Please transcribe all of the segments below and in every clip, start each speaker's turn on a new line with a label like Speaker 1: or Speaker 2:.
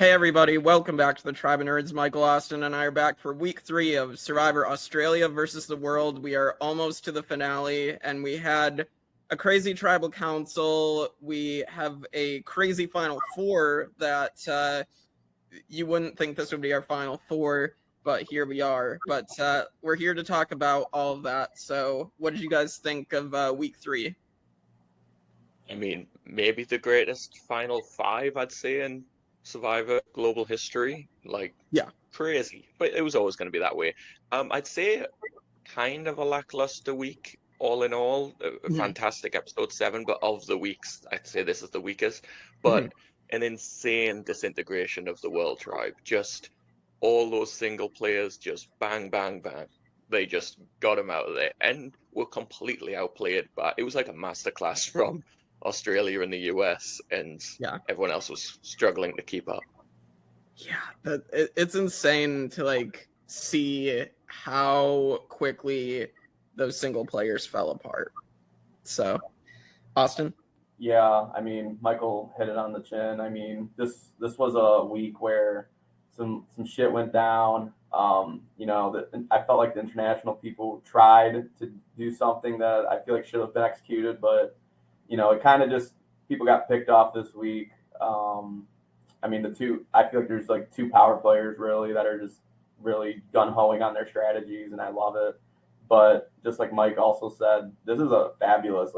Speaker 1: Hey everybody, welcome back to the Tribe of Nerds. Michael Austin and I are back for week 3 of Survivor Australia versus the World. We are almost to the finale, and we had a crazy tribal council. We have a crazy final four that you wouldn't think this would be our final four, but here we are. But we're here to talk about all of that. So what did you guys think of week 3?
Speaker 2: I mean, maybe the greatest final five, I'd say, in Survivor global history. Like,
Speaker 1: Yeah.
Speaker 2: crazy. But it was always going to be that way. I'd say kind of a lackluster week, all in all. A fantastic episode 7, but of the weeks, I'd say this is the weakest. But an insane disintegration of the World Tribe. Just all those single players, just bang, bang, bang. They just got him out of there and were completely outplayed. But it was like a masterclass from Australia and the US, and
Speaker 1: Yeah.
Speaker 2: everyone else was struggling to keep up.
Speaker 1: Yeah, it's insane to see how quickly those single players fell apart. So, Austin?
Speaker 3: Yeah, I mean, Michael hit it on the chin. I mean, this was a week where some shit went down. I felt like the international people tried to do something that I feel like should have been executed, but it kind of just people got picked off this week. I mean, I feel like there's like two power players really that are just really gun hoeing on their strategies, and I love it. But just like Mike also said, this is a fabulous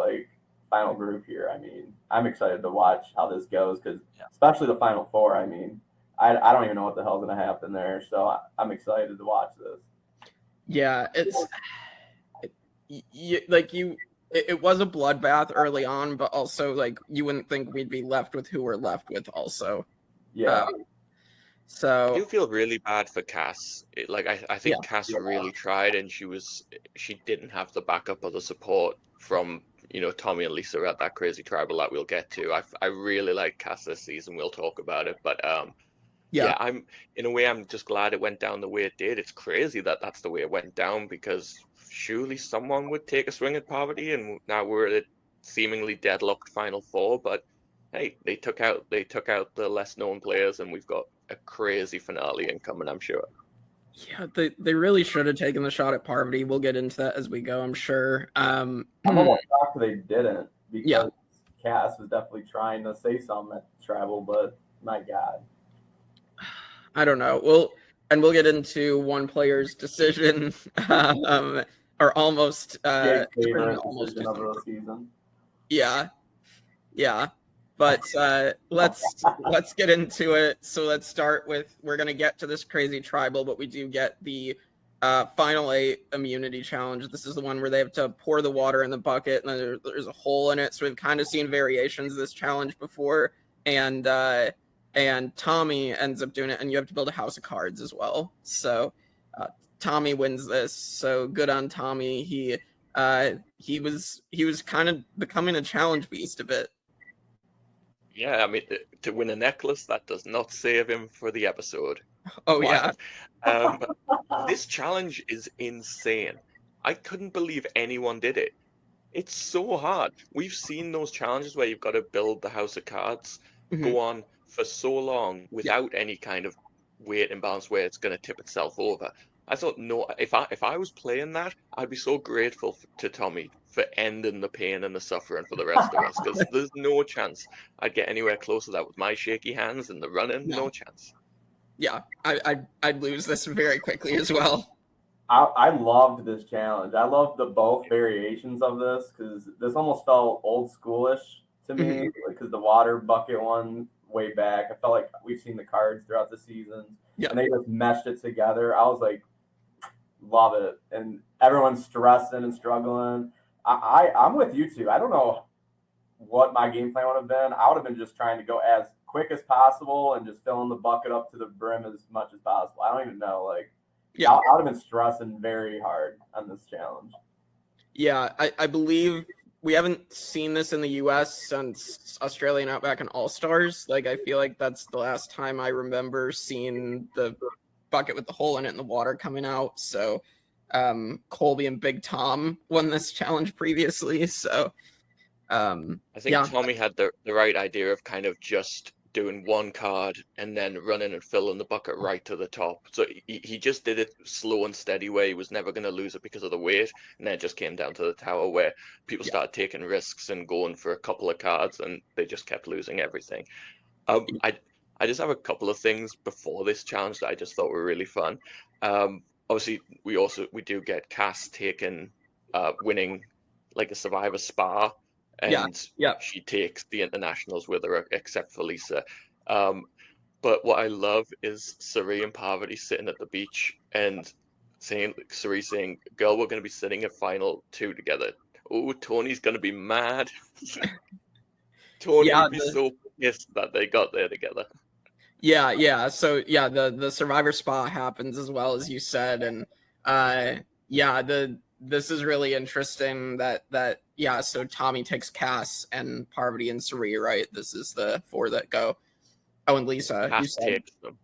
Speaker 3: final group here. I mean, I'm excited to watch how this goes because especially the final four. I mean, I don't even know what the hell's going to happen there, so I'm excited to watch this.
Speaker 1: Yeah, it was a bloodbath early on, but also you wouldn't think we'd be left with who we're left with also.
Speaker 3: Yeah.
Speaker 2: I do feel really bad for Kass. I think Kass really tried, and she didn't have the backup or the support from Tommi and Lisa at that crazy tribal that we'll get to. I really like Kass this season. We'll talk about it, but I'm in a way I'm just glad it went down the way it did. It's crazy that that's the way it went down because surely someone would take a swing at Parvati, and now we're at a seemingly deadlocked final four. But hey, they took out the less known players, and we've got a crazy finale incoming, I'm sure.
Speaker 1: Yeah, they really should have taken the shot at Parvati. We'll get into that as we go, I'm sure.
Speaker 3: I'm almost shocked they didn't because Kass was definitely trying to say something at Tribal, but my God.
Speaker 1: I don't know. We'll get into one player's decision, or almost
Speaker 3: decision of the season.
Speaker 1: Yeah. But let's get into it. So let's start with, we're gonna get to this crazy tribal, but we do get the final 8 immunity challenge. This is the one where they have to pour the water in the bucket, and then there's a hole in it. So we've kind of seen variations of this challenge before, and Tommi ends up doing it, and you have to build a house of cards as well. So Tommi wins this. So good on Tommi. He was kind of becoming a challenge beast a bit.
Speaker 2: Yeah, I mean, to win a necklace, that does not save him for the episode.
Speaker 1: Oh, yeah.
Speaker 2: This challenge is insane. I couldn't believe anyone did it. It's so hard. We've seen those challenges where you've got to build the house of cards, go on for so long without any kind of weight imbalance where it's going to tip itself over. I thought, no, if I was playing that, I'd be so grateful to Tommi for ending the pain and the suffering for the rest of us, because there's no chance I'd get anywhere close to that with my shaky hands and the running. No chance.
Speaker 1: Yeah, I'd lose this very quickly as well.
Speaker 3: I loved this challenge. I loved the both variations of this because this almost felt old schoolish to me, because the water bucket one way back, I felt like we've seen the cards throughout the seasons, and they just meshed it together. I was like, love it. And everyone's stressing and struggling. I'm with you two. I don't know what my game plan would have been. I would have been just trying to go as quick as possible and just filling the bucket up to the brim as much as possible. I don't even know. I would have been stressing very hard on this challenge.
Speaker 1: Yeah, I believe we haven't seen this in the US since Australian Outback and All-Stars. I feel like that's the last time I remember seeing the bucket with the hole in it and the water coming out. So Colby and Big Tom won this challenge previously. So
Speaker 2: I think Tommi had the right idea of kind of just doing one card and then running and filling the bucket right to the top. So he just did it slow and steady where he was never going to lose it because of the weight. And then it just came down to the tower where people started taking risks and going for a couple of cards and they just kept losing everything. I just have a couple of things before this challenge that I just thought were really fun. Obviously, we do get Kass winning like a Survivor Spa, and she takes the internationals with her, except for Lisa. But what I love is Suri and Parvati sitting at the beach and Suri saying, "Girl, we're going to be sitting at final 2 together." Oh, Tony's going to be mad. Tony would be so pissed that they got there together.
Speaker 1: Yeah. So the Survivor Spa happens as well as you said, and this is really interesting that so Tommy takes Kass and Parvati and Suri, right? This is the 4 that go. Oh, and Lisa.
Speaker 2: Kass takes them.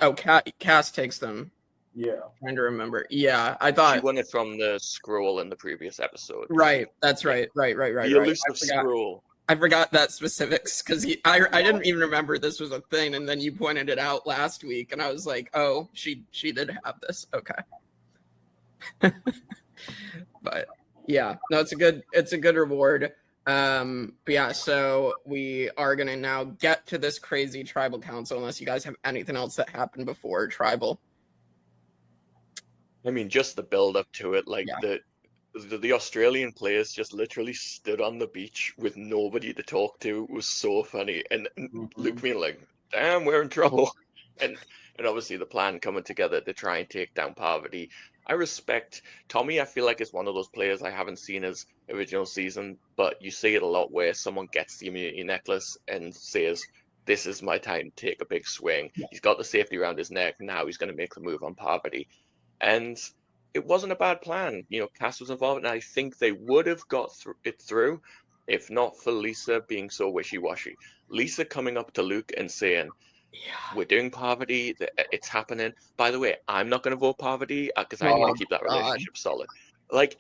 Speaker 1: Oh, Kass takes them.
Speaker 3: Yeah.
Speaker 1: I'm trying to remember. Yeah, I thought
Speaker 2: she won it from the scroll in the previous episode.
Speaker 1: Right. That's right. Right.
Speaker 2: The elusive scroll.
Speaker 1: I forgot that specifics because I didn't even remember this was a thing, and then you pointed it out last week, and I was like, oh, she did have this. Okay. But yeah, no, it's a good reward. But yeah, so we are gonna now get to this crazy tribal council, unless you guys have anything else that happened before tribal.
Speaker 2: I mean, just the build up to it, like the Australian players just literally stood on the beach with nobody to talk to. It was so funny, and Luke being like, "Damn, we're in trouble," and obviously the plan coming together to try and take down Parvati. I respect Tommi. I feel like it's one of those players I haven't seen his original season, but you see it a lot where someone gets the immunity necklace and says, "This is my time to take a big swing." Yeah. He's got the safety around his neck. Now he's going to make the move on Parvati, and it wasn't a bad plan. Kass was involved, and I think they would have got it through if not for Lisa being so wishy-washy. Lisa coming up to Luke and saying, "We're doing Parvati. It's happening. By the way, I'm not going to vote Parvati because I need to keep that relationship solid." Like,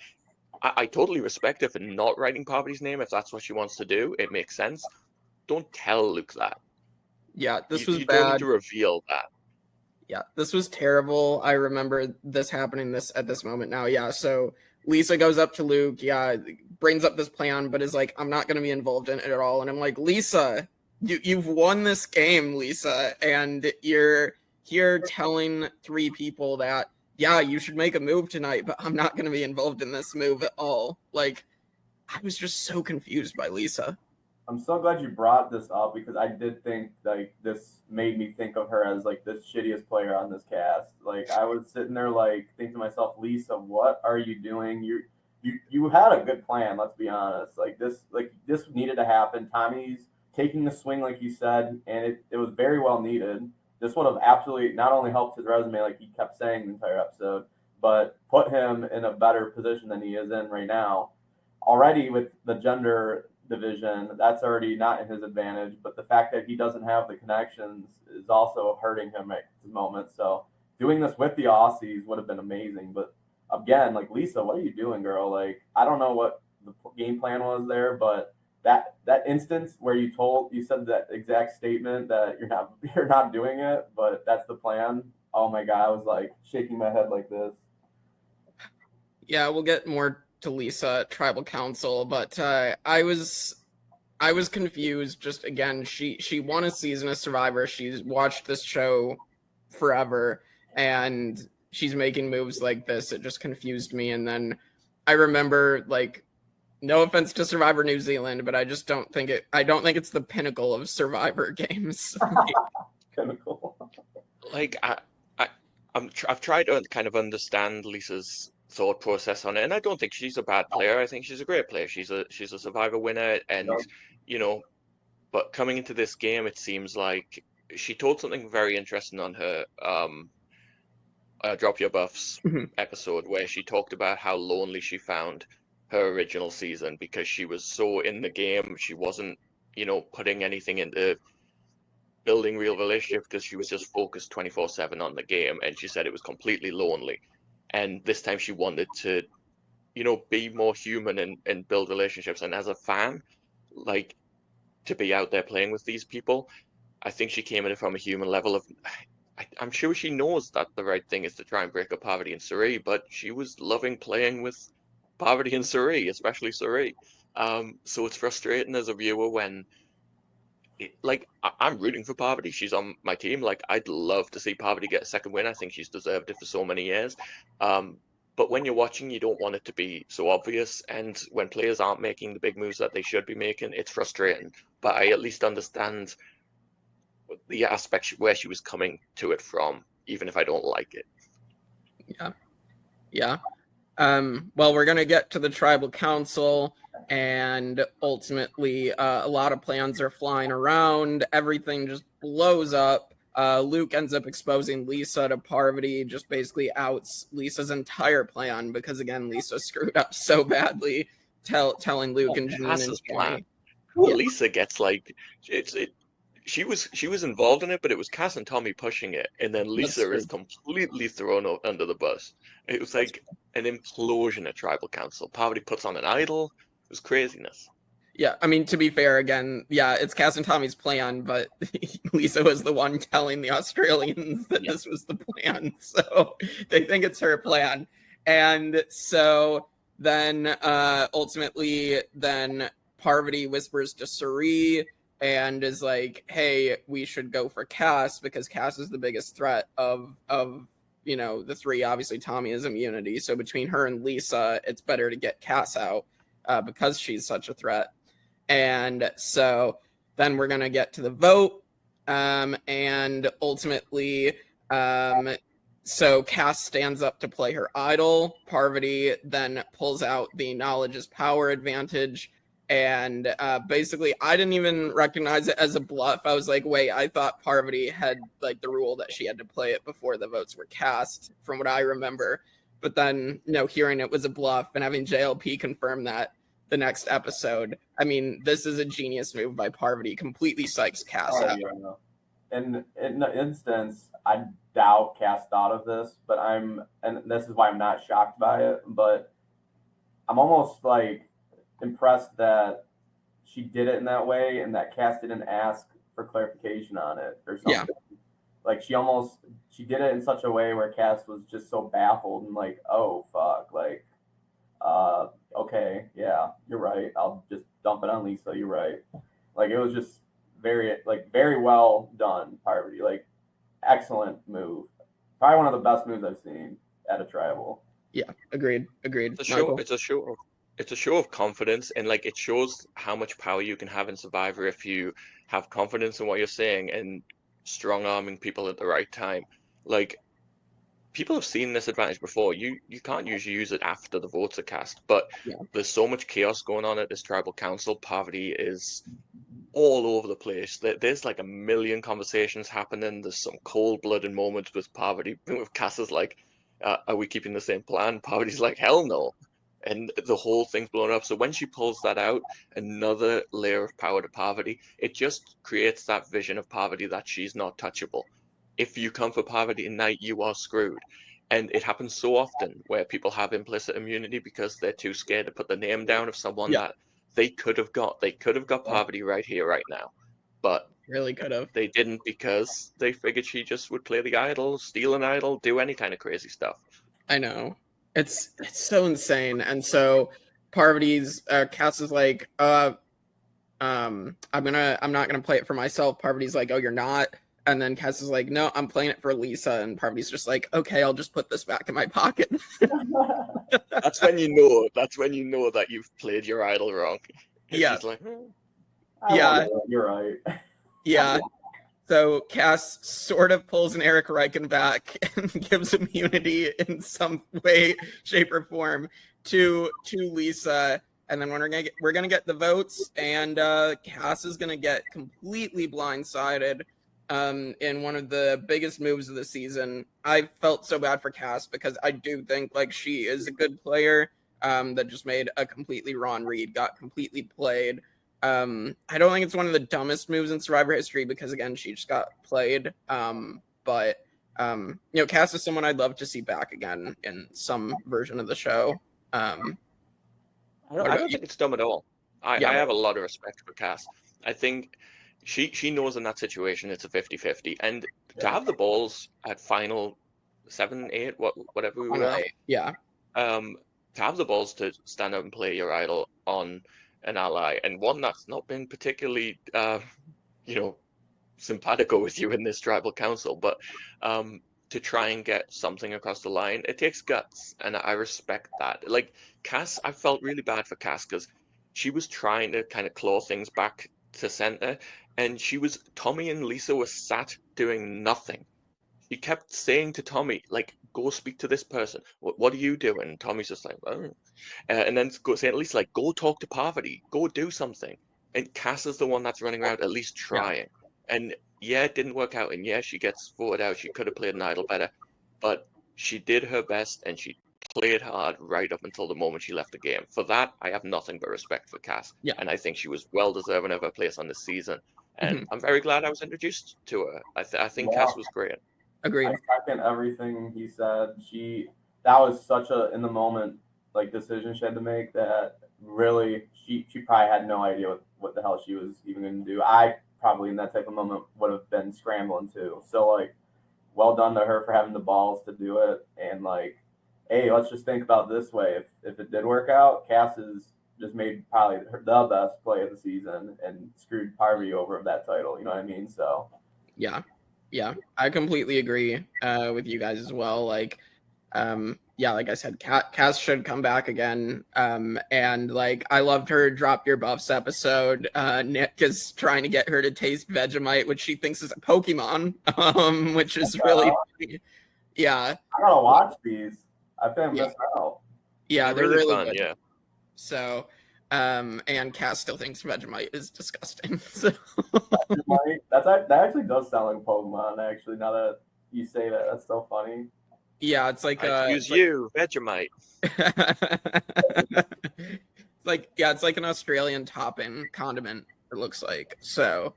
Speaker 2: I totally respect her for not writing Parvati's name if that's what she wants to do. It makes sense. Don't tell Luke that.
Speaker 1: Yeah, this was
Speaker 2: you
Speaker 1: bad.
Speaker 2: You don't need to reveal that.
Speaker 1: Yeah, this was terrible. I remember this happening at this moment now. Yeah, so Lisa goes up to Luke, brings up this plan, but is like, "I'm not going to be involved in it at all." And I'm like, "Lisa, you've won this game, Lisa, and you're here telling 3 people that, you should make a move tonight, but I'm not going to be involved in this move at all." Like, I was just so confused by Lisa.
Speaker 3: I'm so glad you brought this up because I did think like this made me think of her as like the shittiest player on this cast. Like I was sitting there like thinking to myself, "Lisa, what are you doing? You had a good plan, let's be honest. Like this needed to happen. Tommy's taking the swing like you said, and it was very well needed. This would have absolutely not only helped his resume like he kept saying the entire episode, but put him in a better position than he is in right now. Already with the gender division, that's already not in his advantage, but the fact that he doesn't have the connections is also hurting him at the moment. So doing this with the Aussies would have been amazing. But again, like, Lisa, what are you doing, girl? Like, I don't know what the game plan was there, but that instance where you said that exact statement that you're not doing it, but that's the plan. Oh my God, I was like shaking my head like this.
Speaker 1: Yeah, we'll get more to Lisa at Tribal Council, but I was confused. Just again, she won a season of Survivor. She's watched this show forever, and she's making moves like this. It just confused me. And then I remember, like, no offense to Survivor New Zealand, but I just don't think it's the pinnacle of Survivor games.
Speaker 3: Pinnacle.
Speaker 2: Like I've tried to kind of understand Lisa's thought process on it, and I don't think she's a bad player. I think she's a great player. She's a Survivor winner, and but coming into this game, it seems like she told something very interesting on her Drop Your Buffs episode, where she talked about how lonely she found her original season because she was so in the game. She wasn't putting anything into building real relationships because she was just focused 24/7 on the game, and she said it was completely lonely. And this time she wanted to, be more human and build relationships. And as a fan, like, to be out there playing with these people, I think she came at it from a human level of. I'm sure she knows that the right thing is to try and break up Parvati and Surrey, but she was loving playing with Parvati and Surrey, especially Surrey. So it's frustrating as a viewer when, I'm rooting for Parvati. She's on my team. Like, I'd love to see Parvati get a second win. I think she's deserved it for so many years. But when you're watching, you don't want it to be so obvious. And when players aren't making the big moves that they should be making, it's frustrating. But I at least understand the aspect where she was coming to it from, even if I don't like it.
Speaker 1: Yeah. Well, we're gonna get to the tribal council, and ultimately, a lot of plans are flying around. Everything just blows up. Luke ends up exposing Lisa to Parvati, just basically outs Lisa's entire plan because, again, Lisa screwed up so badly, telling Luke and Janine and Shonee.
Speaker 2: Well, Lisa gets she was involved in it, but it was Kass and Tommi pushing it, and then Lisa is completely thrown under the bus. It was like an implosion at tribal council. Parvati puts on an idol. It was craziness.
Speaker 1: Yeah, I mean, to be fair, again, yeah, it's Kass and Tommy's plan, but Lisa was the one telling the Australians that this was the plan, so they think it's her plan. And so then ultimately, then Parvati whispers to Surrey and is like, hey, we should go for Kass because Kass is the biggest threat of the three. Obviously, Tommi has immunity, so between her and Lisa, it's better to get Kass out because she's such a threat. And so then we're going to get to the vote. And ultimately, so Kass stands up to play her idol. Parvati then pulls out the knowledge is power advantage. And basically, I didn't even recognize it as a bluff. I was like, wait, I thought Parvati had like the rule that she had to play it before the votes were cast, from what I remember. But then, hearing it was a bluff and having JLP confirm that the next episode, I mean, this is a genius move by Parvati. Completely psychs Kass out.
Speaker 3: Yeah. And in the instance, I doubt Kass thought of this, and this is why I'm not shocked by it, but I'm almost like impressed that she did it in that way and that Kass didn't ask for clarification on it or something. Yeah. Like she did it in such a way where Kass was just so baffled and like, oh fuck, like okay, yeah, you're right. I'll just dump it on Lisa. You're right. Like, it was just very well done, Parvati. Like, excellent move. Probably one of the best moves I've seen at a tribal.
Speaker 1: Yeah, agreed.
Speaker 2: It's a show of confidence, and like, it shows how much power you can have in Survivor if you have confidence in what you're saying and strong arming people at the right time. Like, people have seen this advantage before. You can't usually use it after the votes are cast, but there's so much chaos going on at this tribal council. Parvati is all over the place. There's like a million conversations happening. There's some cold-blooded moments with Parvati. With Kass is like, are we keeping the same plan? Parvati's like, hell no. And the whole thing's blown up. So when she pulls that out, another layer of power to Parvati, it just creates that vision of Parvati that she's not touchable. If you come for Parvati tonight, you are screwed. And it happens so often where people have implicit immunity because they're too scared to put the name down of someone that they could have got. They could have got Parvati right here, right now. But
Speaker 1: really could have.
Speaker 2: They didn't because they figured she just would play the idol, steal an idol, do any kind of crazy stuff.
Speaker 1: I know. It's so insane. And so Parvati's Kass is like, I'm not gonna play it for myself. Parvati's like, oh, you're not. And then Kass is like, no, I'm playing it for Lisa. And Parvati's just like, okay, I'll just put this back in my pocket.
Speaker 2: That's when you know that you've played your idol wrong.
Speaker 1: Yeah.
Speaker 2: She's like,
Speaker 1: yeah,
Speaker 3: you're right.
Speaker 1: Yeah. So Kass sort of pulls an Eric Reichenbach and gives immunity in some way, shape, or form to Lisa. And then we're gonna get the votes, and Kass is gonna get completely blindsided in one of the biggest moves of the season. I felt so bad for Kass because I do think like she is a good player that just made a completely wrong read, got completely played. I don't think it's one of the dumbest moves in Survivor history because, again, she just got played. But Kass is someone I'd love to see back again in some version of the show.
Speaker 2: I don't think it's dumb at all. I have a lot of respect for Kass. I think she knows in that situation it's a 50-50, and to have the balls at final 7, 8, whatever we were at,
Speaker 1: yeah.
Speaker 2: To have the balls to stand up and play your idol on an ally, and one that's not been particularly, simpatico with you in this tribal council, but to try and get something across the line, it takes guts, and I respect that. Like Kass, I felt really bad for Kass because she was trying to kind of claw things back to center, and Tommi and Lisa were sat doing nothing. She kept saying to Tommi, like, go speak to this person. What are you doing? And Tommy's just like, oh. And then saying at least like, go talk to Parvati, go do something. And Kass is the one that's running around at least trying. And yeah, it didn't work out. And yeah, she gets voted out. She could have played an idol better, but she did her best and she played hard right up until the moment she left the game. For that, I have nothing but respect for Kass.
Speaker 1: Yeah.
Speaker 2: And I think she was well deserving of her place on this season. And I'm very glad I was introduced to her. I think Kass was great.
Speaker 1: Agreed.
Speaker 3: I second everything he said. That was such a in the moment like decision she had to make that really she probably had no idea what the hell she was even going to do. I probably in that type of moment would have been scrambling too. So like, well done to her for having the balls to do it. And like, hey, let's just think about it this way: if it did work out, Kass has just made probably the best play of the season and screwed Parvati over of that title. You know what I mean? So
Speaker 1: yeah, I completely agree with you guys as well. Like, like I said, Kass should come back again. And like, I loved her drop your buffs episode. Nick is trying to get her to taste Vegemite, which she thinks is a Pokemon, which is really funny. Yeah.
Speaker 3: I gotta watch these. I think I'm missing out.
Speaker 1: Yeah, they're really
Speaker 2: fun,
Speaker 1: good.
Speaker 2: Yeah.
Speaker 1: So, and Kass still thinks Vegemite is disgusting. So
Speaker 3: that actually does sound like Pokemon. Actually, now that you say that, that's so funny.
Speaker 1: Yeah, it's like
Speaker 2: Vegemite.
Speaker 1: It's like an Australian topping condiment. It looks like so.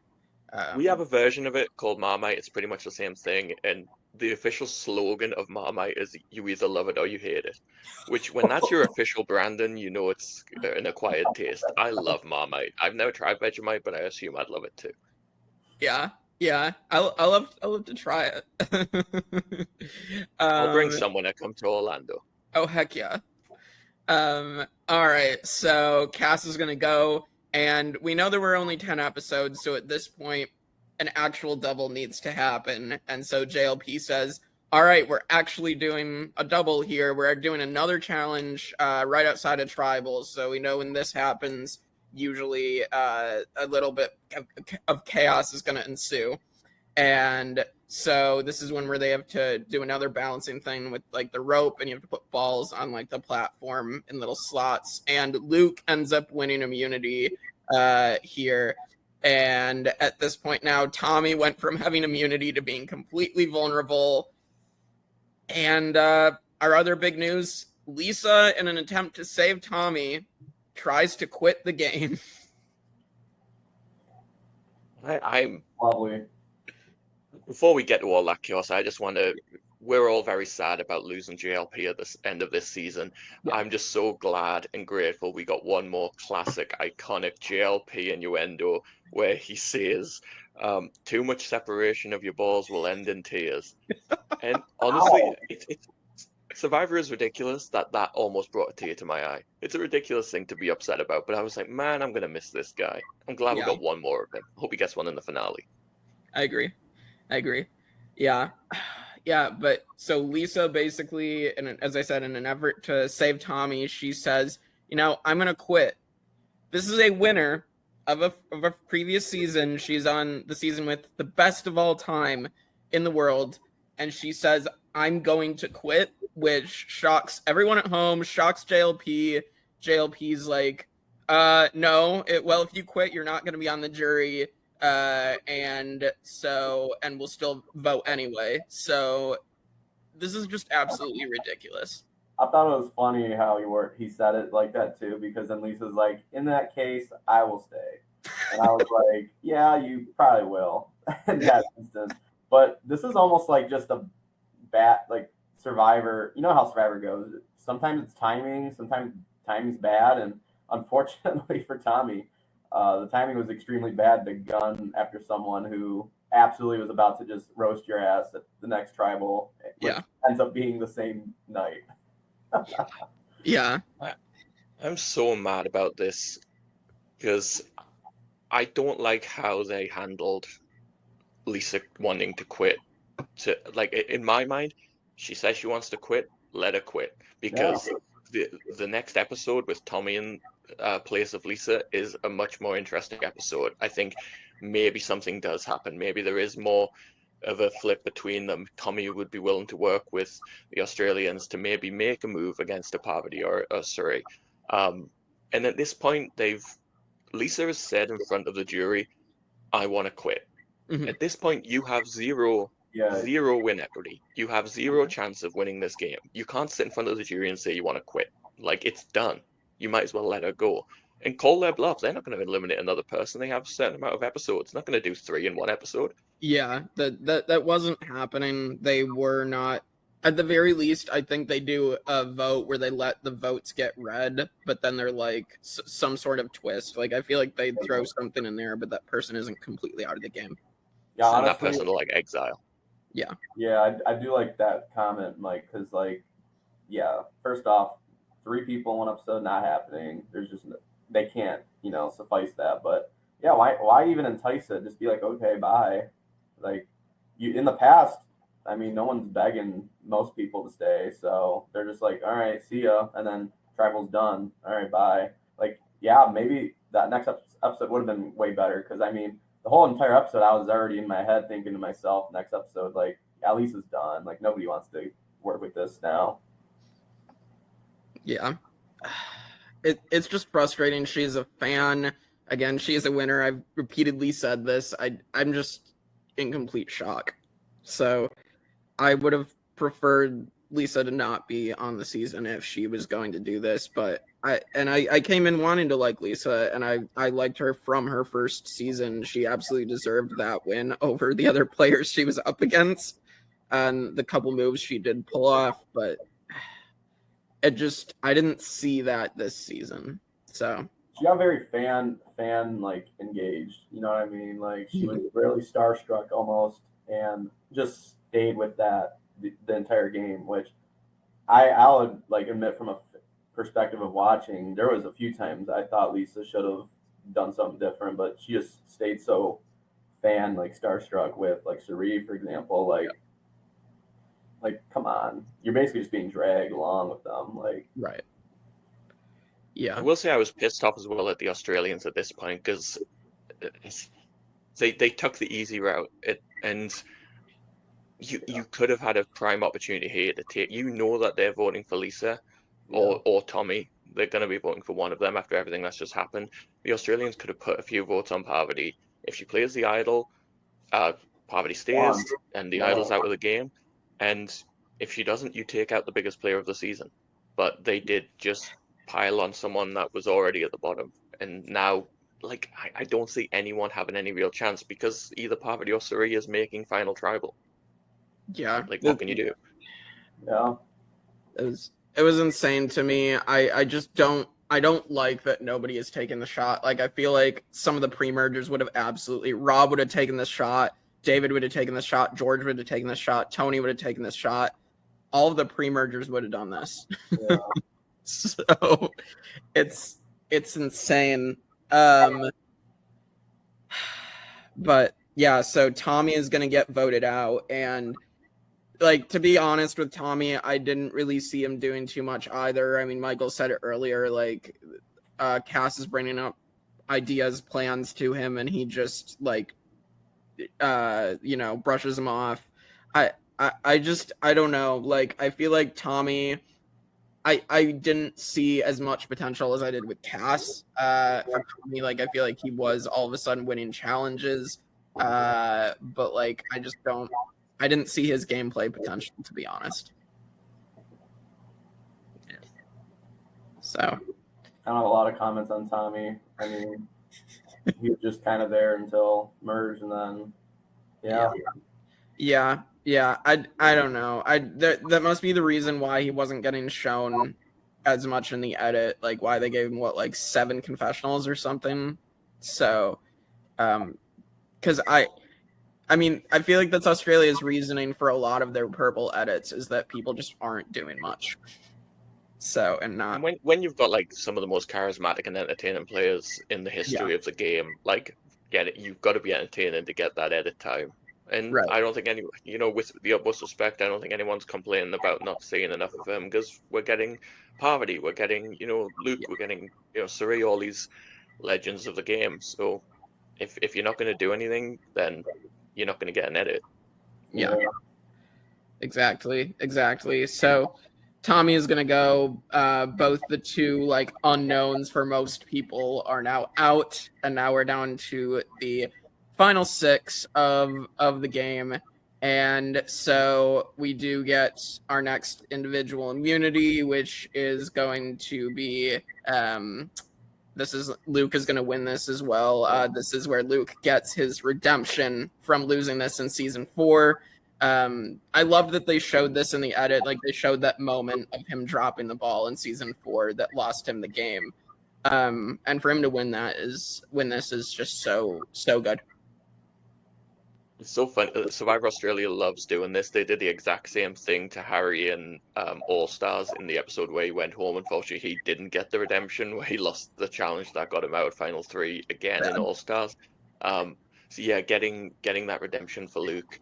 Speaker 2: We have a version of it called Marmite. It's pretty much the same thing, and the official slogan of Marmite is "You either love it or you hate it." Which, when that's your official branding, you know it's an acquired taste. I love Marmite. I've never tried Vegemite, but I assume I'd love it too.
Speaker 1: Yeah, I love to try it.
Speaker 2: I'll bring someone that comes to Orlando.
Speaker 1: Oh heck yeah! All right, so Kass is gonna go, and we know there were only 10 episodes, so at this point, an actual double needs to happen. And so JLP says, all right, we're actually doing a double here. We're doing another challenge right outside of tribals. So we know when this happens, usually a little bit of chaos is going to ensue. And so this is one where they have to do another balancing thing with like the rope, and you have to put balls on like the platform in little slots. And Luke ends up winning immunity here. And at this point now, Tommi went from having immunity to being completely vulnerable. And our other big news, Lisa, in an attempt to save Tommi, tries to quit the game.
Speaker 2: I'm
Speaker 3: lovely.
Speaker 2: Before we get to all that chaos, I just want to. We're all very sad about losing JLP at the end of this season. Yeah. I'm just so glad and grateful we got one more classic, iconic JLP innuendo where he says, "Too much separation of your balls will end in tears." And honestly, Survivor is ridiculous. That almost brought a tear to my eye. It's a ridiculous thing to be upset about, but I was like, man, I'm gonna miss this guy. I'm glad we got one more of him. Hope he gets one in the finale.
Speaker 1: I agree. Yeah. But so Lisa basically, and as I said, in an effort to save Tommi, she says, I'm going to quit. This is a winner of a previous season. She's on the season with the best of all time in the world. And she says, I'm going to quit, which shocks everyone at home, shocks JLP. JLP's like, no, if you quit, you're not going to be on the jury. And we'll still vote anyway. So this is just absolutely ridiculous.
Speaker 3: I thought it was funny how he said it like that too, because then Lisa's like, in that case, I will stay. And I was like, yeah, you probably will in that instance. But this is almost like just a like Survivor. You know how Survivor goes. Sometimes it's timing, sometimes timing's bad. And unfortunately for Tommi, the timing was extremely bad to gun after someone who absolutely was about to just roast your ass at the next tribal, which ends up being the same night.
Speaker 1: Yeah.
Speaker 2: I'm so mad about this because I don't like how they handled Lisa wanting to quit. In my mind, she says she wants to quit, let her quit. Because the next episode with Tommi in place of Lisa is a much more interesting episode. I think maybe something does happen. Maybe there is more of a flip between them. Tommi would be willing to work with the Australians to maybe make a move against a Parvati or a Suri. And at this point, Lisa has said in front of the jury, I want to quit.
Speaker 1: Mm-hmm.
Speaker 2: At this point, you have zero win equity. You have zero chance of winning this game. You can't sit in front of the jury and say you want to quit. Like, it's done. You might as well let her go. And call their bluff. They're not going to eliminate another person. They have a certain amount of episodes. They're not going to do 3 in one episode.
Speaker 1: Yeah, that wasn't happening. They were not. At the very least, I think they do a vote where they let the votes get read, but then they're like some sort of twist. Like, I feel like they'd throw something in there, but that person isn't completely out of the game.
Speaker 2: Yeah, send that person to like exile.
Speaker 1: Yeah.
Speaker 3: Yeah, I do like that comment, Mike, because first off, 3 people in one episode not happening. There's just they can't suffice that. But yeah, why even entice it? Just be like, okay, bye. Like, you in the past, I mean, no one's begging most people to stay, so they're just like, all right, see ya, and then tribal's done. All right, bye. Like, yeah, maybe that next episode would have been way better, because I mean, the whole entire episode, I was already in my head thinking to myself, next episode, like, at least it's done. Like, nobody wants to work with this now.
Speaker 1: Yeah. It's just frustrating. She's a fan. Again, she's a winner. I've repeatedly said this. I'm just in complete shock. So I would have preferred Lisa to not be on the season if she was going to do this, but I came in wanting to like Lisa, and I liked her from her first season. She absolutely deserved that win over the other players she was up against, and the couple moves she did pull off, but I didn't see that this season. So
Speaker 3: she got very fan like engaged. You know what I mean? Like, she was really starstruck almost, and just stayed with that the entire game, which I'll like admit, from a perspective of watching, there was a few times I thought Lisa should have done something different, but she just stayed so fan like starstruck with like Suri, for example. Like come on, you're basically just being dragged along with them. Like,
Speaker 1: right. Yeah,
Speaker 2: I will say I was pissed off as well at the Australians at this point, because they took the easy route, and you could have had a prime opportunity here to take. You know that they're voting for Lisa or Tommi. They're going to be voting for one of them after everything that's just happened. The Australians could have put a few votes on Parvati. If she plays the idol, Parvati stays, and the idol's out of the game. And if she doesn't, you take out the biggest player of the season. But they did just pile on someone that was already at the bottom. And now, like, I don't see anyone having any real chance, because either Parvati or Suri is making final tribal.
Speaker 1: Yeah.
Speaker 2: Like, what can you do?
Speaker 3: Yeah.
Speaker 1: It was insane to me. I just don't like that nobody has taken the shot. Like, I feel like some of the pre-mergers would have absolutely, Rob would have taken the shot, David would have taken the shot, George would have taken the shot, Tony would have taken the shot. All of the pre-mergers would have done this.
Speaker 3: Yeah.
Speaker 1: So it's insane. But yeah, so Tommi is gonna get voted out, and like, to be honest with Tommi, I didn't really see him doing too much either. I mean, Michael said it earlier, like, Kass is bringing up ideas, plans to him, and he just like brushes them off. I don't know. Like, I feel like Tommi, I didn't see as much potential as I did with Kass. For Tommi, like, I feel like he was all of a sudden winning challenges. But like, I didn't see his gameplay potential, to be honest. So
Speaker 3: I don't have a lot of comments on Tommi. I mean, he was just kind of there until merge, and then
Speaker 1: yeah. I don't know. That must be the reason why he wasn't getting shown as much in the edit. Like, why they gave him like 7 confessionals or something So, because I mean, I feel like that's Australia's reasoning for a lot of their purple edits is that people just aren't doing much. So, and not
Speaker 2: when you've got like some of the most charismatic and entertaining players in the history of the game, like you've got to be entertaining to get that edit time. And I don't think with the utmost respect, I don't think anyone's complaining about not seeing enough of him because we're getting Parvati, we're getting Luke, we're getting Suri, all these legends of the game. So if you're not going to do anything, then you're not going to get an edit.
Speaker 1: Yeah. Exactly. So Tommi is going to go. Both the two like unknowns for most people are now out, and now we're down to the final 6 of the game. And so we do get our next individual immunity, which is going to be Luke is going to win this as well. This is where Luke gets his redemption from losing this in season 4. I love that they showed this in the edit. Like, they showed that moment of him dropping the ball in season 4 that lost him the game. And for him to win this is just so good.
Speaker 2: It's so fun. Survivor Australia loves doing this. They did the exact same thing to Harry in All Stars in the episode where he went home. Unfortunately, he didn't get the redemption, where he lost the challenge that got him out final 3 again in All Stars. So yeah, getting that redemption for Luke,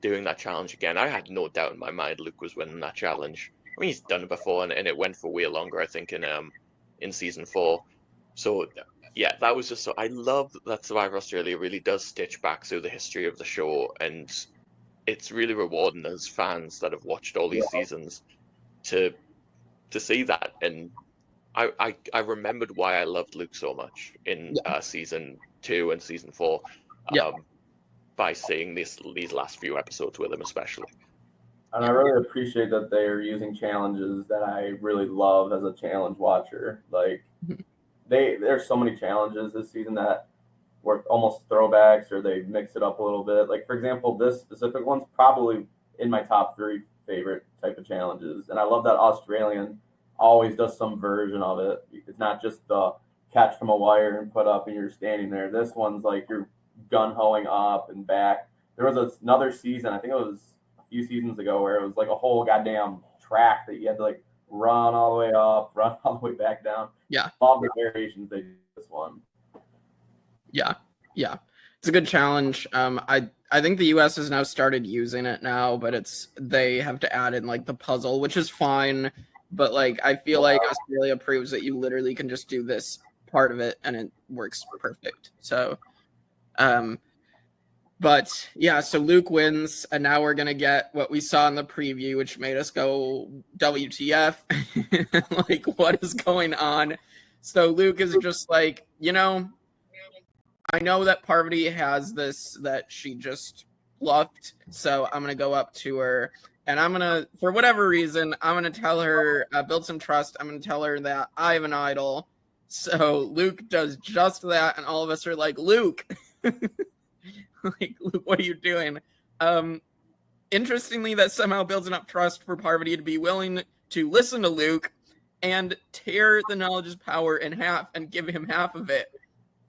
Speaker 2: doing that challenge again. I had no doubt in my mind Luke was winning that challenge. I mean, he's done it before, and it went for way longer, I think, in season 4. So yeah, that was just so. I love that Survivor Australia really does stitch back through the history of the show, and it's really rewarding as fans that have watched all these seasons to see that. And I remembered why I loved Luke so much in season 2 and season 4, by seeing these last few episodes with him, especially.
Speaker 3: And I really appreciate that they are using challenges that I really love as a challenge watcher. Like, there's so many challenges this season that were almost throwbacks, or they mix it up a little bit. Like, for example, this specific one's probably in my top 3 favorite type of challenges. And I love that Australian always does some version of it. It's not just the catch from a wire and put up and you're standing there. This one's like you're gun-hoing up and back. There was another season, I think it was a few seasons ago, where it was like a whole goddamn track that you had to like run all the way up, run all the way back down.
Speaker 1: Yeah.
Speaker 3: All the variations they did this one.
Speaker 1: Yeah. It's a good challenge. I think the US has now started using it now, but they have to add in like the puzzle, which is fine. But like, I feel like Australia proves that you literally can just do this part of it and it works perfect. So, but yeah, so Luke wins, and now we're gonna get what we saw in the preview, which made us go, WTF? Like, what is going on? So Luke is just like, I know that Parvati has this that she just loved, so I'm gonna go up to her, and I'm gonna, for whatever reason, I'm gonna tell her, build some trust. I'm gonna tell her that I have an idol. So Luke does just that, and all of us are like, Luke. Like, Luke, what are you doing? Interestingly, that somehow builds enough trust for Parvati to be willing to listen to Luke and tear the knowledge's power in half and give him half of it.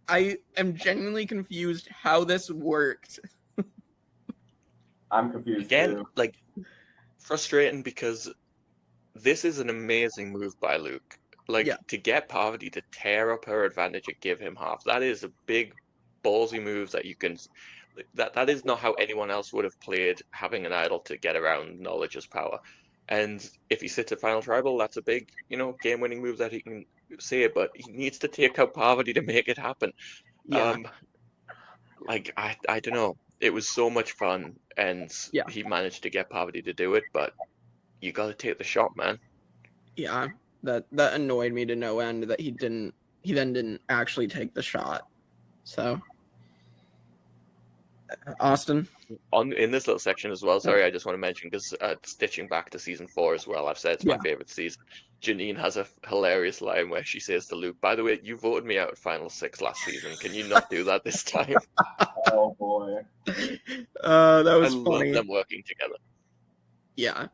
Speaker 1: I am genuinely confused how this worked.
Speaker 3: I'm confused
Speaker 2: again,
Speaker 3: too.
Speaker 2: Like, frustrating, because this is an amazing move by Luke. Like, to get Parvati to tear up her advantage and give him half, that is a big ballsy move that you can. That is not how anyone else would have played, having an idol to get around knowledge's power. And if he sits at Final Tribal, that's a big, game-winning move that he can say, but he needs to take out Parvati to make it happen.
Speaker 1: Yeah.
Speaker 2: I don't know. It was so much fun, and he managed to get Parvati to do it, but you got to take the shot, man.
Speaker 1: Yeah, that annoyed me to no end that he then didn't actually take the shot. So, Austin?
Speaker 2: In this little section as well, sorry, I just want to mention, because stitching back to season 4 as well, I've said it's my favorite season. Janine has a hilarious line where she says to Luke, by the way, you voted me out at Final 6 last season. Can you not do that this time?
Speaker 3: Oh, boy.
Speaker 1: That was funny.
Speaker 2: I love them working together.
Speaker 1: Yeah.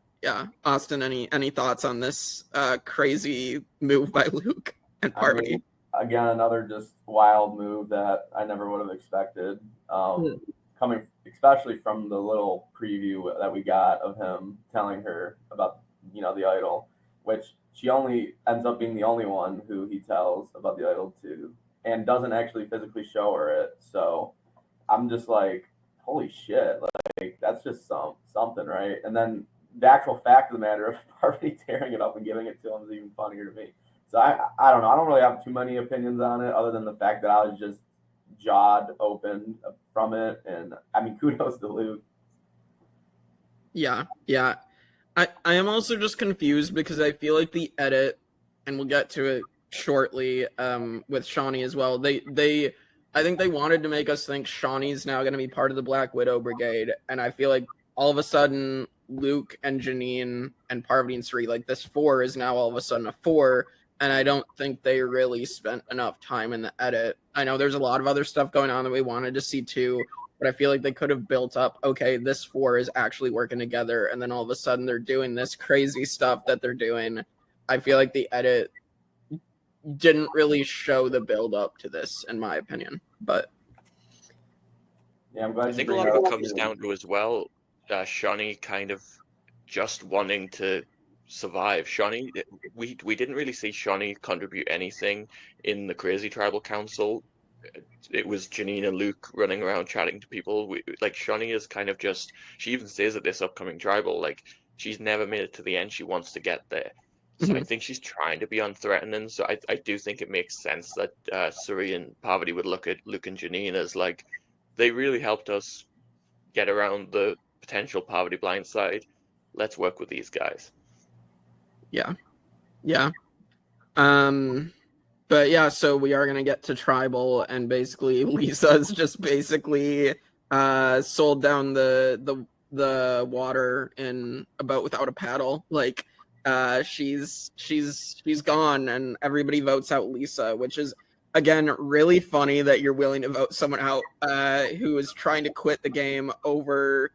Speaker 1: Austin, any thoughts on this crazy move by Luke and Parvati?
Speaker 3: again, another just wild move that I never would have expected. Coming especially from the little preview that we got of him telling her about, the idol, which she only ends up being the only one who he tells about the idol to, and doesn't actually physically show her it. So I'm just like, holy shit, like that's just something, right? And then the actual fact of the matter of Parvati tearing it up and giving it to him is even funnier to me. So I don't know. I don't really have too many opinions on it, other than the fact that I was just jawed open from it. And I mean, kudos to Luke.
Speaker 1: Yeah. I am also just confused because I feel like the edit, and we'll get to it shortly, with Shonee as well. I think they wanted to make us think Shawnee's now going to be part of the Black Widow Brigade, and I feel like all of a sudden Luke and Janine and Parvati and Sri, like this 4 is now all of a sudden a 4, and I don't think they really spent enough time in the edit. I know there's a lot of other stuff going on that we wanted to see too, but I feel like they could have built up, okay, this 4 is actually working together, and then all of a sudden they're doing this crazy stuff that they're doing. I feel like the edit didn't really show the build up to this, in my opinion. But
Speaker 3: yeah, I'm glad.
Speaker 2: I think a lot of it comes down to as well, Shonee kind of just wanting to survive. Shonee, we didn't really see Shonee contribute anything in the Crazy Tribal Council. It was Janine and Luke running around chatting to people. Like Shonee is kind of just, she even says at this upcoming tribal, like she's never made it to the end. She wants to get there. So I think she's trying to be unthreatening. So I do think it makes sense that Suri and Parvati would look at Luke and Janine as like, they really helped us get around the potential Parvati blindside. Let's work with these guys.
Speaker 1: Yeah. But yeah, so we are gonna get to tribal, and basically Lisa's just basically sold down the water in a boat without a paddle. Like she's gone, and everybody votes out Lisa, which is again really funny that you're willing to vote someone out who is trying to quit the game over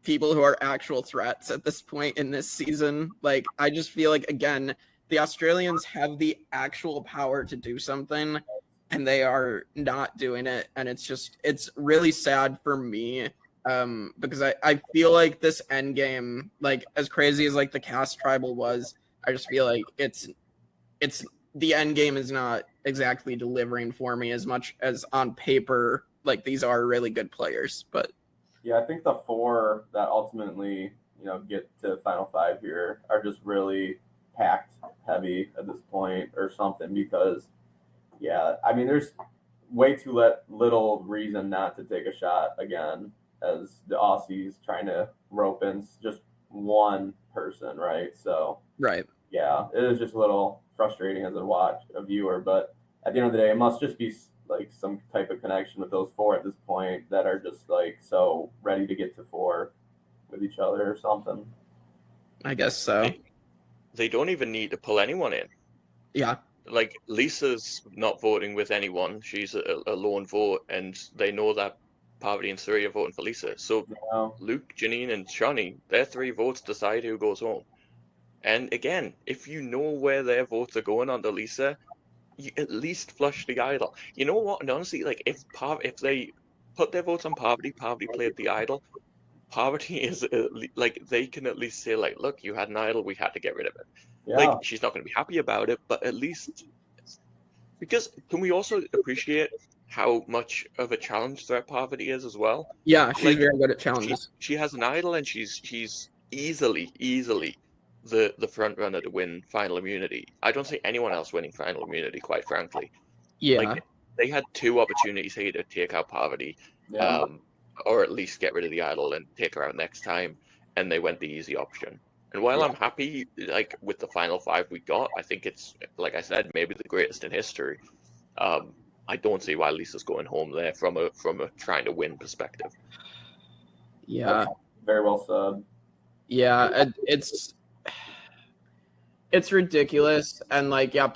Speaker 1: people who are actual threats at this point in this season. Like I just feel like, again, the Australians have the actual power to do something, and they are not doing it. And it's really sad for me, because I feel like this end game, like as crazy as like the Kass tribal was, I just feel like it's the end game is not exactly delivering for me as much as on paper. Like these are really good players, but
Speaker 3: yeah, I think the 4 that ultimately get to Final 5 here are just really packed heavy at this point or something, because I mean there's way too little reason not to take a shot again, as the Aussies trying to rope in just one person, right? So
Speaker 1: right.
Speaker 3: Yeah, it is just a little frustrating as a viewer, but at the end of the day, it must just be like some type of connection with those 4 at this point that are just like so ready to get to 4 with each other or something.
Speaker 1: I guess so.
Speaker 2: They don't even need to pull anyone in.
Speaker 1: Yeah.
Speaker 2: Like Lisa's not voting with anyone. She's a lone vote, and they know that Parvati and Suri are voting for Lisa. So Luke, Janine, and Shonee, their 3 votes decide who goes home. And again, if you know where their votes are going onto Lisa, you at least flush the idol. You know what? And honestly, like if they put their votes on Parvati, Parvati played the idol. Parvati is like they can at least say like, look, you had an idol, we had to get rid of it.
Speaker 3: Yeah.
Speaker 2: Like she's not going to be happy about it, but at least, because can we also appreciate how much of a challenge threat Parvati is as well?
Speaker 1: Yeah, she's very good at challenges.
Speaker 2: She has an idol, and she's easily the front runner to win final immunity. I don't see anyone else winning final immunity, quite frankly.
Speaker 1: Yeah.
Speaker 2: Like they had 2 opportunities here to take out Parvati, or at least get rid of the idol and take her out next time, and they went the easy option. And while I'm happy, like with the final 5 we got, I think it's, like I said, maybe the greatest in history. I don't see why Lisa's going home there from a trying to win perspective.
Speaker 1: Yeah.
Speaker 3: Very well said.
Speaker 1: Yeah, it's ridiculous. And like, yeah,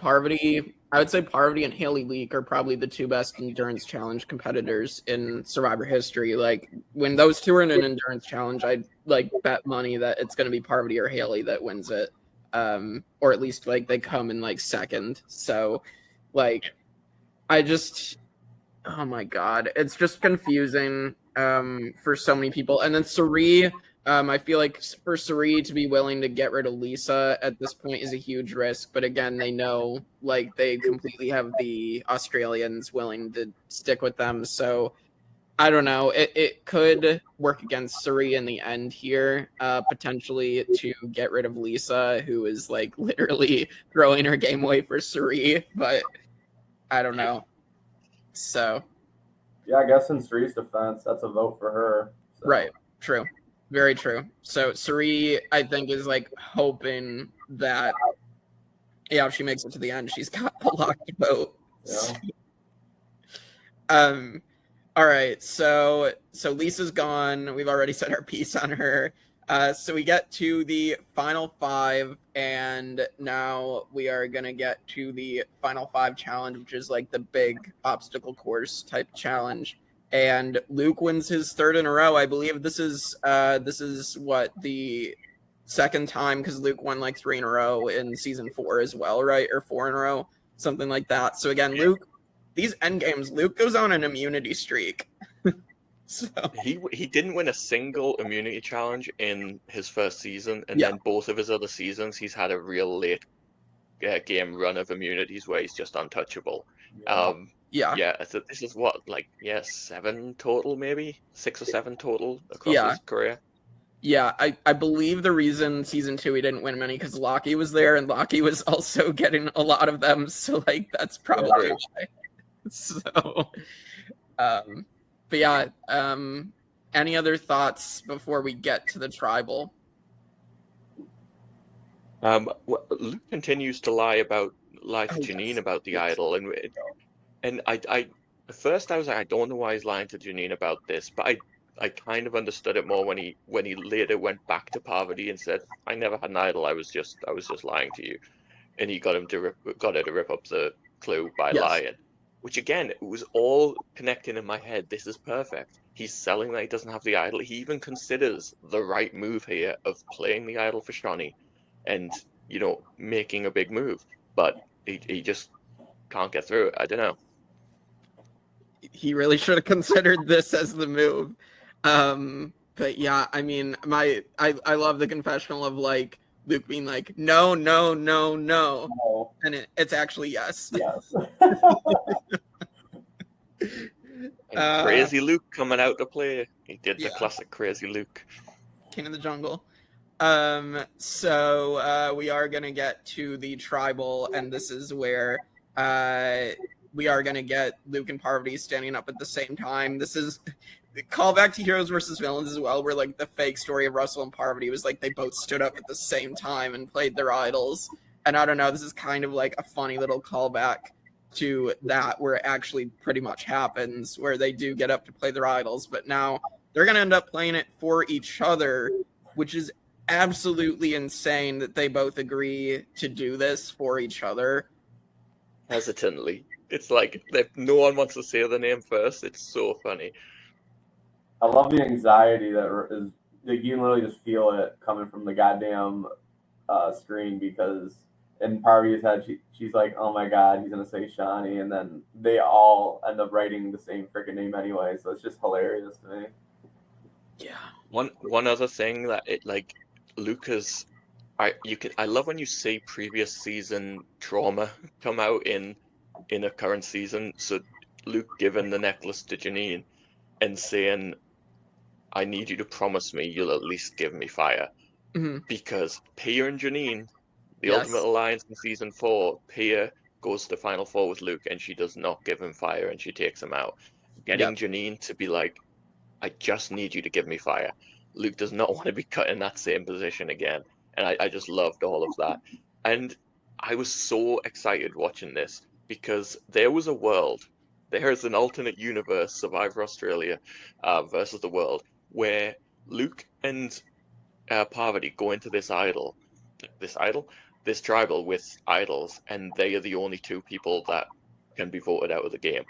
Speaker 1: I would say Parvati and Haley Leak are probably the 2 best endurance challenge competitors in Survivor history. Like when those 2 are in an endurance challenge, I'd like bet money that it's going to be Parvati or Haley that wins it. Or at least like they come in like second. So Like, oh my god, it's just confusing for so many people. And then Cirie, I feel like for Cirie to be willing to get rid of Lisa at this point is a huge risk. But again, they know like they completely have the Australians willing to stick with them. So I don't know. It could work against Cirie in the end here, potentially to get rid of Lisa, who is like literally throwing her game away for Cirie. But I don't know. So
Speaker 3: yeah, I guess in Cirie's defense, that's a vote for her. So.
Speaker 1: Right. True. Very true. So Cirie, I think, is like hoping that if she makes it to the end, she's got a locked vote.
Speaker 3: Yeah.
Speaker 1: All right. So Lisa's gone. We've already said our piece on her. So we get to the final 5, and now we are gonna get to the final 5 challenge, which is like the big obstacle course type challenge. And Luke wins his 3rd in a row. I believe this is what, the second time, because Luke won like 3 in a row in season 4 as well, right? Or 4 in a row, something like that. So again, Luke, these end games, Luke goes on an immunity streak. So
Speaker 2: he didn't win a single immunity challenge in his first season, and then both of his other seasons he's had a real late game run of immunities where he's just untouchable. So this is what, like, 7 total, maybe 6 or 7 total across his career.
Speaker 1: Yeah, I believe the reason season 2 he didn't win many because Lockie was there, and Lockie was also getting a lot of them, so like that's probably why. So but yeah, any other thoughts before we get to the tribal?
Speaker 2: Luke continues to lie to Janine about the idol, and I at first I was like, I don't know why he's lying to Janine about this, but I kind of understood it more when he later went back to Parvati and said, I never had an idol, I was just lying to you, and he got her to rip up the clue by lying. Which again, it was all connecting in my head. This is perfect. He's selling that he doesn't have the idol. He even considers the right move here of playing the idol for Shonee and, making a big move. But he just can't get through it. I don't know.
Speaker 1: He really should have considered this as the move. But yeah, I mean, I love the confessional of like Luke being like, no, and it's actually yes.
Speaker 3: Yes.
Speaker 2: And Crazy Luke coming out to play. He did the classic Crazy Luke.
Speaker 1: King of the Jungle. So we are gonna get to the tribal, and this is where we are gonna get Luke and Parvati standing up at the same time. This is call back to Heroes versus Villains as well, where like the fake story of Russell and Parvati was like they both stood up at the same time and played their idols. And I don't know, this is kind of like a funny little callback to that where it actually pretty much happens, where they do get up to play their idols, but now they're going to end up playing it for each other, which is absolutely insane that they both agree to do this for each other.
Speaker 2: Hesitantly. It's like no one wants to say the name first. It's so funny.
Speaker 3: I love the anxiety that is, like, you can literally just feel it coming from the goddamn screen, because in Parvati's head, she's like, oh my god, he's going to say Shonee, and then they all end up writing the same freaking name anyway, so it's just hilarious to me.
Speaker 1: Yeah.
Speaker 2: One other thing that Lucas, I love when you see previous season trauma come out in a current season. So Luke giving the necklace to Janine and saying, I need you to promise me you'll at least give me fire.
Speaker 1: Mm-hmm.
Speaker 2: Because Pia and Janine, the Ultimate Alliance in season 4, Pia goes to the Final 4 with Luke and she does not give him fire and she takes him out. Getting Janine to be like, I just need you to give me fire. Luke does not want to be cut in that same position again. And I just loved all of that. And I was so excited watching this because there was a world, there is an alternate universe, Survivor Australia versus the world, where Luke and Parvati go into this tribal with idols, and they are the only 2 people that can be voted out of the game.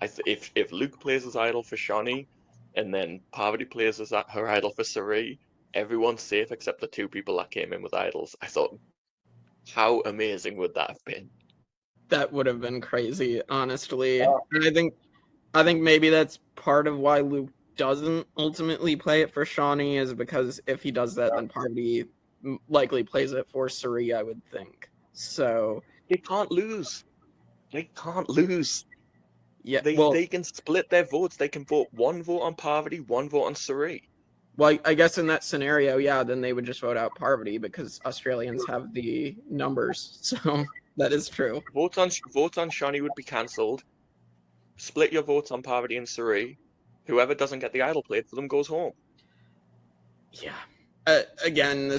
Speaker 2: If Luke plays his idol for Shonee, and then Parvati plays her idol for Cirie, everyone's safe except the 2 people that came in with idols. I thought, how amazing would that have been?
Speaker 1: That would have been crazy, honestly.
Speaker 3: Yeah.
Speaker 1: And I think maybe that's part of why Luke doesn't ultimately play it for Shonee, is because if he does that, then Parvati likely plays it for Suri, I would think. So
Speaker 2: they can't lose. They can't lose.
Speaker 1: yeah,
Speaker 2: They can split their votes. They can vote one vote on Parvati, one vote on Suri.
Speaker 1: Well, I guess in that scenario, yeah, then they would just vote out Parvati because Australians have the numbers. So that is true.
Speaker 2: Votes on Shonee would be cancelled. Split your votes on Parvati and Suri. Whoever doesn't get the idol played for them goes home.
Speaker 1: Yeah. Again,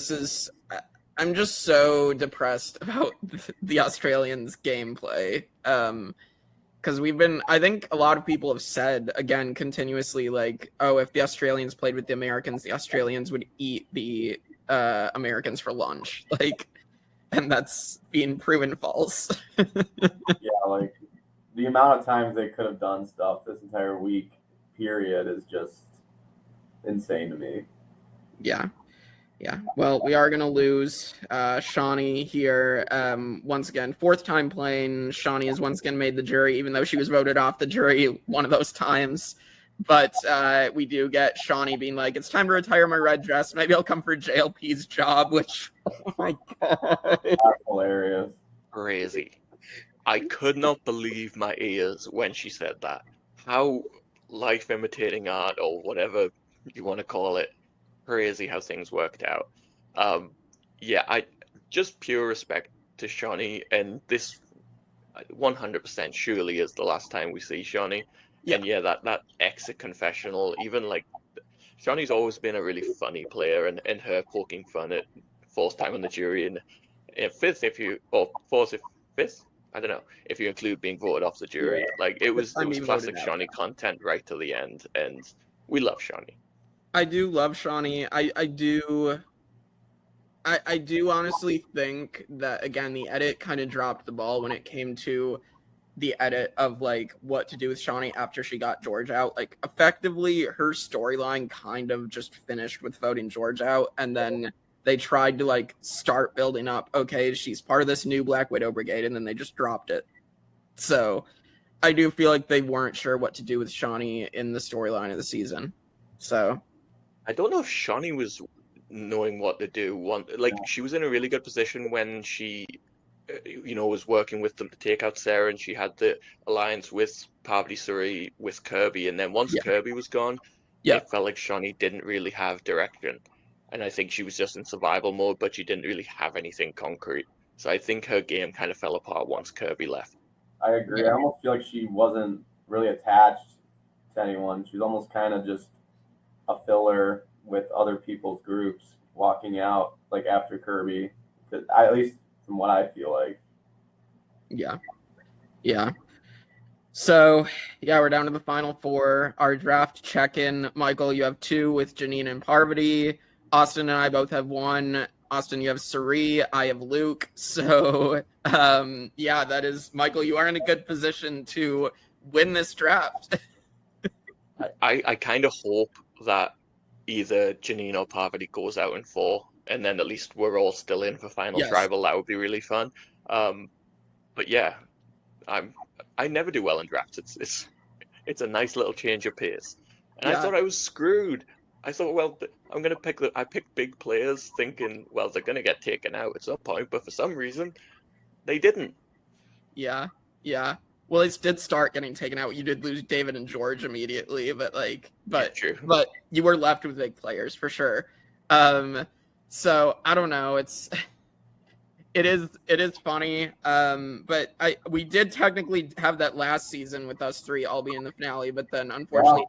Speaker 1: I'm just so depressed about the Australians' gameplay. Because I think a lot of people have said, again, continuously, like, oh, if the Australians played with the Australians would eat the Americans for lunch. Like, and that's being proven false.
Speaker 3: Yeah, like, the amount of times they could have done stuff this entire week, period, is just insane to me.
Speaker 1: Yeah. Well, we are gonna lose Shonee here. Once again, fourth time playing. Shonee has once again made the jury, even though she was voted off the jury one of those times. But we do get Shonee being like, "It's time to retire my red dress. Maybe I'll come for JLP's job." Which, oh my god,
Speaker 3: that's hilarious.
Speaker 2: Crazy. I could not believe my ears when she said that. How life imitating art, or whatever you want to call it, crazy how things worked out. Yeah, I just pure respect to Shonee, and this 100% surely is the last time we see Shonee.
Speaker 1: Yeah.
Speaker 2: And yeah, that exit confessional, even like Shonee's always been a really funny player, and her poking fun at fourth time on the jury and fifth fifth, I don't know, if you include being voted off the jury.
Speaker 3: Yeah.
Speaker 2: Like it was
Speaker 1: Time he
Speaker 2: classic
Speaker 1: voted out.
Speaker 2: Shonee content right to the end, and we love Shonee.
Speaker 1: I do love Shonee. I do honestly think that, again, the edit kind of dropped the ball when it came to the edit of like what to do with Shonee after she got George out. Like, effectively, her storyline kind of just finished with voting George out, and then they tried to like start building up, okay, she's part of this new Black Widow brigade, and then they just dropped it. So I do feel like they weren't sure what to do with Shonee in the storyline of the season. So
Speaker 2: I don't know if Shonee was knowing what to do. She was in a really good position when she, was working with them to take out Sarah, and she had the alliance with Parvati Suri with Kirby. And then once Kirby was gone, it felt like Shonee didn't really have direction. And I think she was just in survival mode, but she didn't really have anything concrete. So I think her game kind of fell apart once Kirby left.
Speaker 3: I agree. I almost feel like she wasn't really attached to anyone. She was almost kind of just a filler with other people's groups walking out like after Kirby, at least from what I feel like.
Speaker 1: Yeah. So we're down to the final four. Our draft check-in. Michael, you have 2 with Janine and Parvati. Austin and I both have 1. Austin, you have Suri. I have Luke. So that is, Michael, you are in a good position to win this draft.
Speaker 2: I kind of hope that either Janine or Parvati goes out in 4, and then at least we're all still in for final tribal. That would be really fun. But yeah, I never do well in drafts. It's a nice little change of pace. And I thought I was screwed. I thought, well, I'm gonna I picked big players thinking, well, they're gonna get taken out at some point, but for some reason, they didn't.
Speaker 1: Yeah. Well, it did start getting taken out. You did lose David and George immediately, but you were left with big players for sure. So I don't know. It is funny. But we did technically have that last season with us 3 all be in the finale, but then unfortunately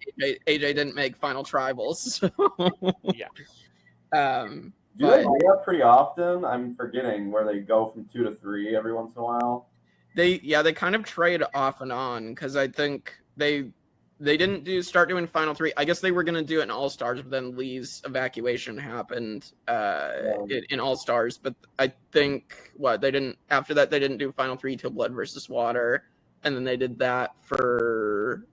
Speaker 1: AJ didn't make final tribals. So.
Speaker 2: Yeah.
Speaker 3: Do they do that pretty often? I'm forgetting where they go from 2 to 3 every once in a while.
Speaker 1: They kind of trade off and on, because I think they didn't start doing final 3. I guess they were going to do it in All Stars, but then Lee's evacuation happened in All Stars. But I think they didn't do final 3 till Blood versus Water, and then they did that for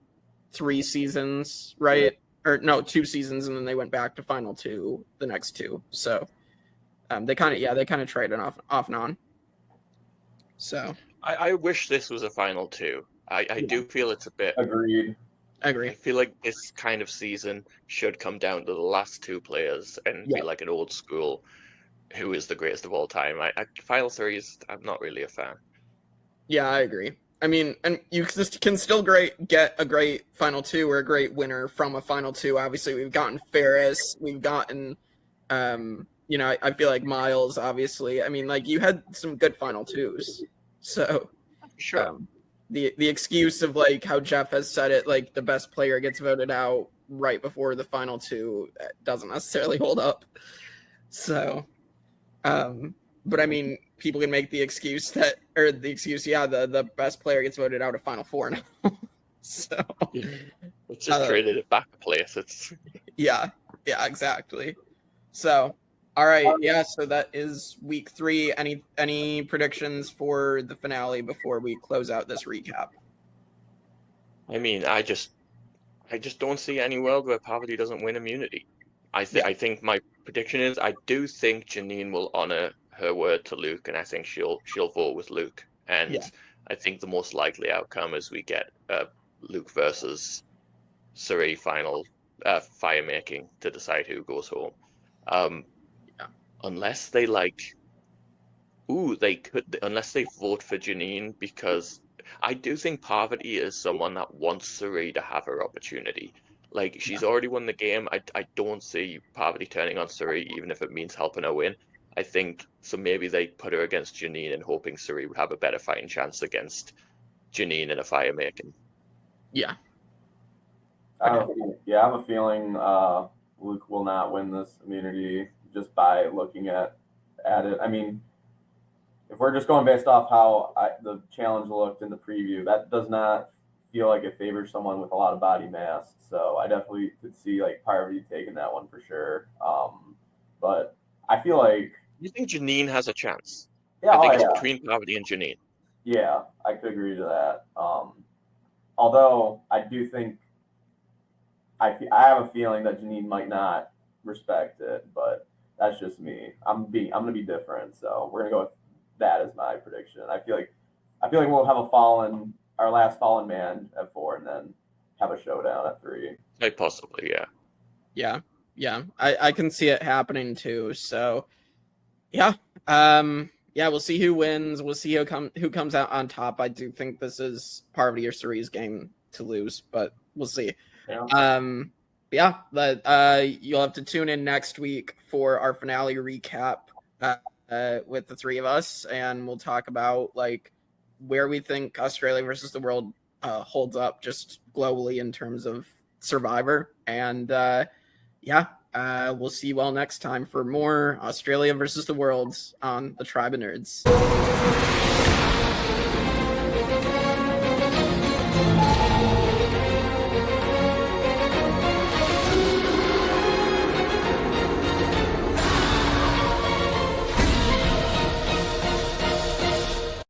Speaker 1: 3 seasons, right? Yeah. Or no, 2 seasons, and then they went back to final 2 the next 2. So they kind of traded off and on. So
Speaker 2: I wish this was a final two. I do feel it's a bit.
Speaker 3: Agreed.
Speaker 1: I agree.
Speaker 2: I feel like this kind of season should come down to the last two players and be like an old school, who is the greatest of all time. Final series, I'm not really a fan.
Speaker 1: Yeah, I agree. I mean, and you can still get a great final two or a great winner from a final two. Obviously, we've gotten Ferris, we've gotten, you know, I feel like Miles. Obviously, I mean, like you had some good final twos. So,
Speaker 2: sure.
Speaker 1: The excuse of like how Jeff has said it, like the best player gets voted out right before the final two, doesn't necessarily hold up. So, but I mean, people can make the excuse the best player gets voted out of final four now. So
Speaker 2: it's just traded it back a place. It's
Speaker 1: yeah, exactly. So all right, so that is week 3. Any predictions for the finale before we close out this recap?
Speaker 2: I mean, I just don't see any world where Parvati doesn't win immunity. I think my prediction is I do think Janine will honor her word to Luke, and I think she'll vote with Luke. And I think the most likely outcome is we get Luke versus Suri final fire making to decide who goes home. Unless they unless they vote for Janine, because I do think Parvati is someone that wants Suri to have her opportunity. Like, she's already won the game. I don't see Parvati turning on Suri, even if it means helping her win. I think so. Maybe they put her against Janine and hoping Suri would have a better fighting chance against Janine in a fire making.
Speaker 1: Yeah.
Speaker 3: I have a feeling Luke will not win this immunity just by looking at it. I mean, if we're just going based off how the challenge looked in the preview, that does not feel like it favors someone with a lot of body mass. So I definitely could see like Parvati taking that one for sure. But I feel like,
Speaker 2: you think Janine has a chance?
Speaker 3: Yeah,
Speaker 2: I think it's between Parvati and Janine.
Speaker 3: Yeah, I could agree to that. Although I do think I have a feeling that Janine might not respect it, but that's just me. I'm gonna be different, so we're gonna go with that as my prediction. I feel like we'll have our last fallen man at 4, and then have a showdown at 3.
Speaker 2: Quite possibly, yeah.
Speaker 1: Yeah. I can see it happening too. So yeah, we'll see who wins. We'll see who comes out on top. I do think this is Parvati or Suri's game to lose, but we'll see.
Speaker 3: Yeah.
Speaker 1: You'll have to tune in next week for our finale recap with the 3 of us, and we'll talk about like where we think Australia versus the world holds up just globally in terms of Survivor. And we'll see you all next time for more Australia versus the world on the Tribe of Nerds.